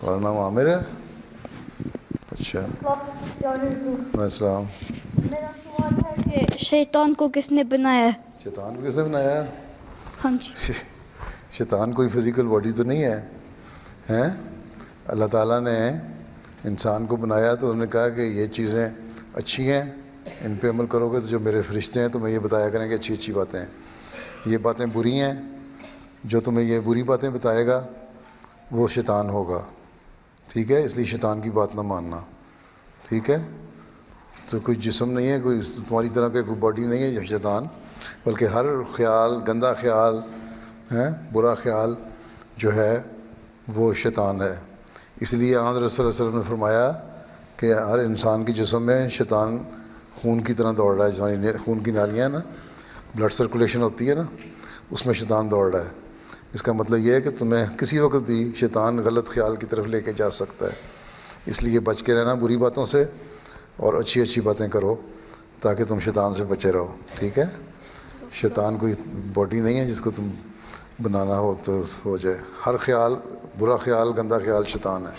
تمہارا نام عامر ہے؟ اچھا، السلام. میرا سوال ہے کہ شیطان کو کس نے بنایا ہے؟ شیطان کو کس نے بنایا؟ ہاں جی. شیطان کوئی فزیکل باڈی تو نہیں ہے، ہیں؟ اللہ تعالیٰ نے انسان کو بنایا تو انہوں نے کہا کہ یہ چیزیں اچھی ہیں، ان پہ عمل کرو گے تو جو میرے فرشتے ہیں تمہیں یہ بتایا کریں کہ اچھی اچھی باتیں، یہ باتیں بری ہیں، جو تمہیں یہ بری باتیں بتائے گا وہ شیطان ہوگا. ٹھیک ہے، اس لیے شیطان کی بات نہ ماننا. ٹھیک ہے، تو کوئی جسم نہیں ہے، کوئی تمہاری طرح کا کوئی باڈی نہیں ہے یہ شیطان، بلکہ ہر خیال، گندا خیال ہے، برا خیال جو ہے وہ شیطان ہے. اس لیے حضرت صلی اللہ علیہ وسلم نے فرمایا کہ ہر انسان کے جسم میں شیطان خون کی طرح دوڑ رہا ہے. جسمانی خون کی نالیاں ہیں نا، بلڈ سرکولیشن ہوتی ہے نا، اس میں شیطان دوڑ رہا ہے. اس کا مطلب یہ ہے کہ تمہیں کسی وقت بھی شیطان غلط خیال کی طرف لے کے جا سکتا ہے. اس لیے بچ کے رہنا بری باتوں سے اور اچھی اچھی باتیں کرو تاکہ تم شیطان سے بچے رہو. ٹھیک ہے، شیطان کوئی باڈی نہیں ہے جس کو تم بنانا ہو تو ہو جائے. ہر خیال، برا خیال، گندا خیال شیطان ہے.